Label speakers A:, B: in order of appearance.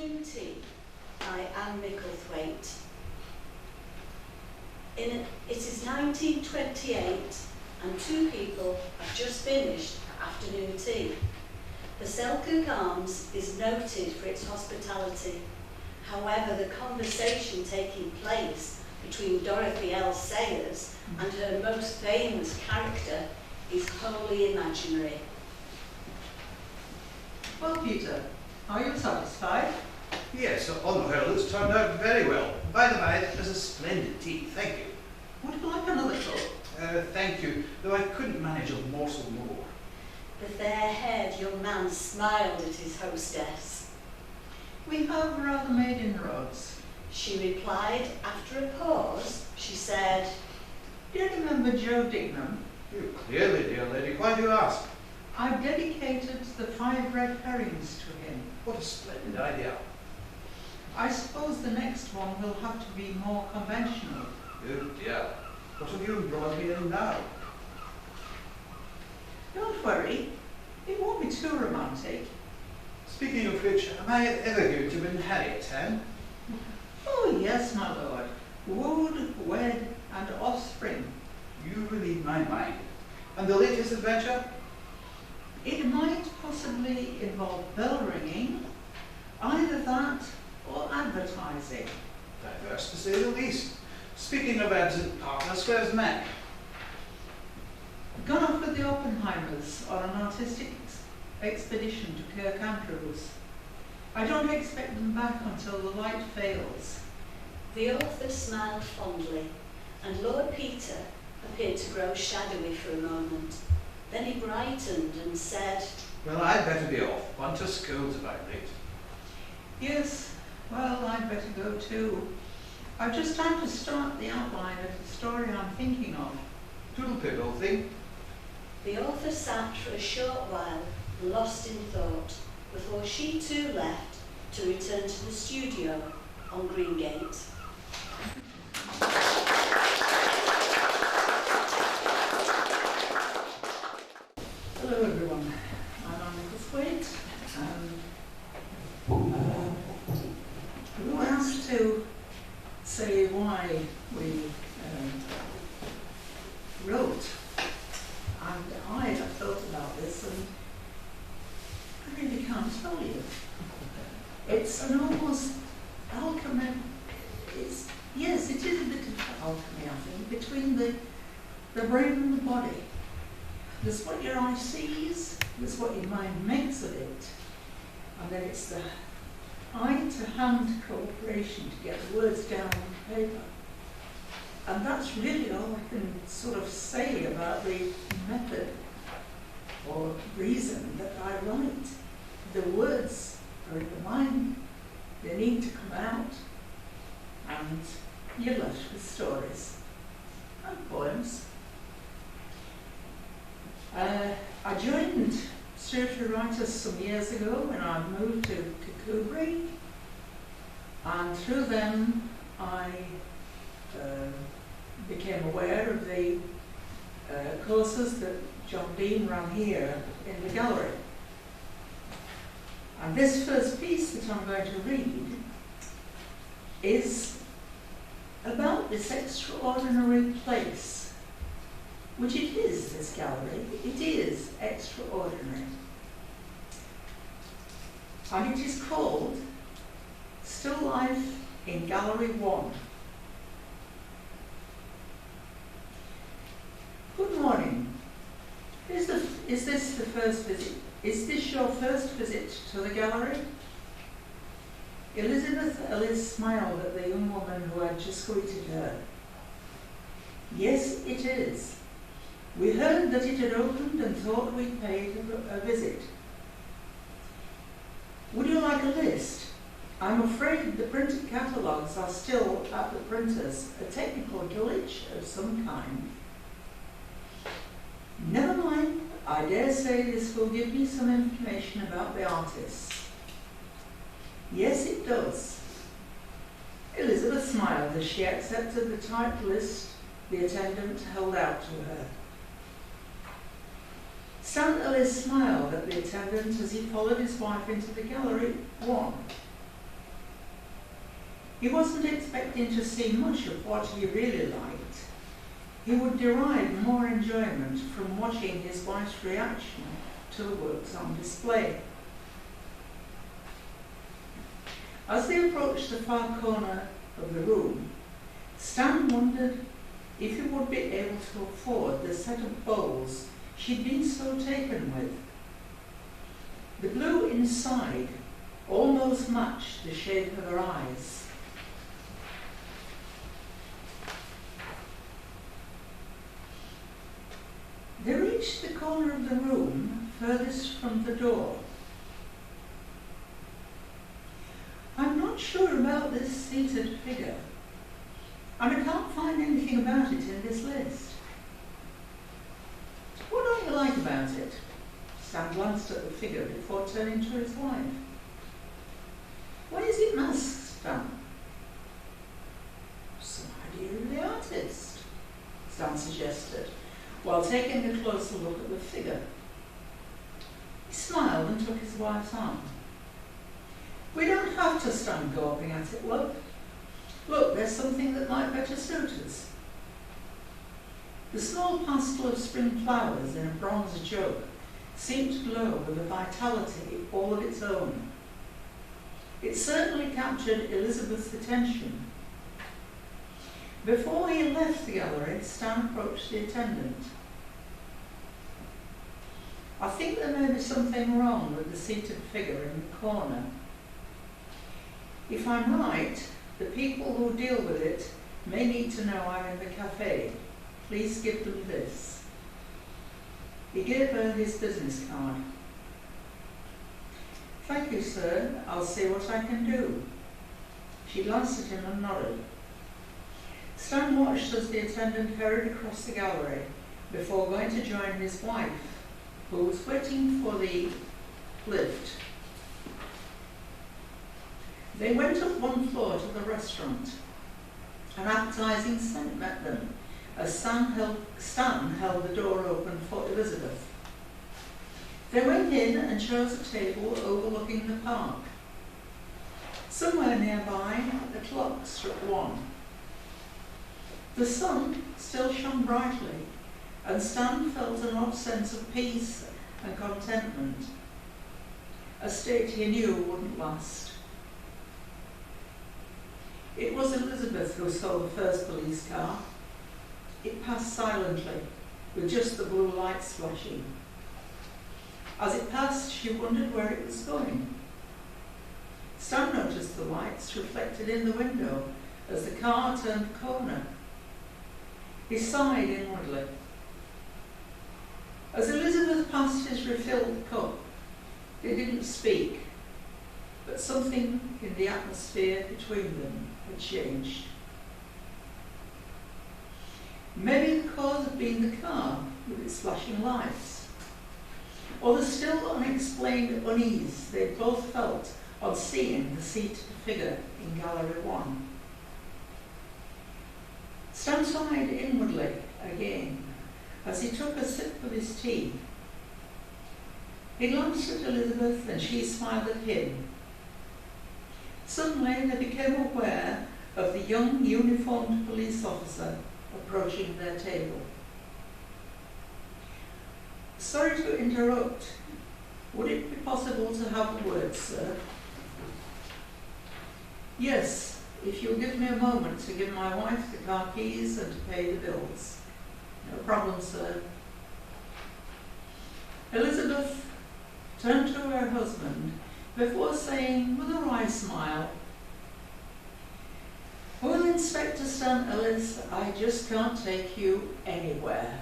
A: Afternoon Tea by Anne Micklethwaite. It is 1928 and two people have just finished afternoon tea. The Selkirk Arms is noted for its hospitality. However, the conversation taking place between Dorothy L. Sayers and her most famous character is wholly imaginary.
B: Well, Peter, are you satisfied?
C: Yes, on the whole, it's turned out very well. By the by, it was a splendid tea, thank you.
B: Would you like another cup?
C: Thank you, though I couldn't manage a morsel more.
A: The fair-haired young man smiled at his hostess.
B: We have rather made inroads.
A: She replied after a pause. She said,
B: Do you remember Joe Dignam?
C: You clearly, dear lady. Why do you ask?
B: I've dedicated the 5 red herrings to him.
C: What a splendid idea.
B: I suppose the next one will have to be more conventional.
C: Oh dear, what have you brought me in now?
B: Don't worry, it won't be too romantic.
C: Speaking of which, am I ever going to win Harriet, Anne?
B: Oh yes, my lord. Wooed, wed, and offspring.
C: You relieve my mind. And the latest adventure?
B: It might possibly involve bell ringing, either that or advertising.
C: Diverse to say the least. Speaking of absent partners, where's Mac?
B: Gone off with the Oppenheimers on an artistic expedition to Kirkcudbright. I don't expect them back until the light fails.
A: The author smiled fondly, and Lord Peter appeared to grow shadowy for a moment. Then he brightened and said,
C: Well, I'd better be off. One to school's about late.
B: Yes, well, I'd better go too. I've just time to start the outline of the story I'm thinking of.
C: Toodle-pip, old thing.
A: The author sat for a short while, lost in thought, before she too left to return to the studio on Greengate.
B: Hello everyone, I'm Anne Micklethwaite, and we were asked to say why we wrote, and I have thought about this and I really can't tell you. It's an almost alchemy, yes, it is a bit of alchemy, I think, between the brain and the body. There's what your eye sees, there's what your mind makes of it, and then it's the eye-to-hand cooperation to get the words down on paper. And that's really all I can sort of say about the method or reason that I write. The words are in the mind, they need to come out, and you're left with stories and poems. I joined Storytelling Writers some years ago when I moved to Kirkcudbright, and through them I became aware of the courses that John Dean ran here in the gallery. And this first piece that I'm going to read is about this extraordinary place, which it is, this gallery. It is extraordinary. And it is called Still Life in Gallery 1. Good morning. Is this the first visit? Is this your first visit to the gallery? Elizabeth Ellis smiled at the young woman who had just greeted her. Yes, it is. We heard that it had opened and thought we'd paid a visit. Would you like a list? I'm afraid the printed catalogues are still at the printers, a technical glitch of some kind. Never mind, I dare say this will give me some information about the artists. Yes, it does. Elizabeth smiled as she accepted the typed list the attendant held out to her. Stan Ellis smiled at the attendant as he followed his wife into the gallery 1. He wasn't expecting to see much of what he really liked. He would derive more enjoyment from watching his wife's reaction to the works on display. As they approached the far corner of the room, Stan wondered if he would be able to afford the set of bowls she'd been so taken with. The blue inside almost matched the shape of her eyes. They reached the corner of the room furthest from the door. I'm not sure about this seated figure, and I can't find anything about it in this list. What don't you like about it? Stan glanced at the figure before turning to his wife. Why is it masked, Stan? Some idea of the artist, Stan suggested, while taking a closer look at the figure. He smiled and took his wife's arm. We don't have to stand gawping at it, love. Look, there's something that might better suit us. The small pastel of spring flowers in a bronze jug seemed to glow with a vitality all of its own. It certainly captured Elizabeth's attention. Before he left the gallery, Stan approached the attendant. I think there may be something wrong with the seated figure in the corner. If I'm right, the people who deal with it may need to know I'm in the cafe. Please give them this. He gave her his business card. Thank you, sir. I'll see what I can do. She glanced at him and nodded. Stan watched as the attendant hurried across the gallery before going to join his wife, who was waiting for the lift. They went up one floor to the restaurant. An appetizing scent met them as Stan held the door open for Elizabeth. They went in and chose a table overlooking the park. Somewhere nearby, the clock struck 1. The sun still shone brightly, and Stan felt an odd sense of peace and contentment, a state he knew wouldn't last. It was Elizabeth who saw the first police car. It passed silently, with just the blue lights flashing. As it passed, she wondered where it was going. Stan noticed the lights reflected in the window as the car turned the corner. He sighed inwardly. As Elizabeth passed his refilled cup, they didn't speak, but something in the atmosphere between them had changed. Maybe the cause had been the car with its flashing lights, or the still unexplained unease they both felt on seeing the seated figure in Gallery 1. Stan sighed inwardly again as he took a sip of his tea. He glanced at Elizabeth and she smiled at him. Suddenly they became aware of the young uniformed police officer approaching their table. Sorry to interrupt. Would it be possible to have a word, sir? Yes, if you'll give me a moment to give my wife the car keys and to pay the bills. No problem, sir. Elizabeth turned to her husband before saying with a wry smile, "Well, Inspector Stan Ellis, I just can't take you anywhere."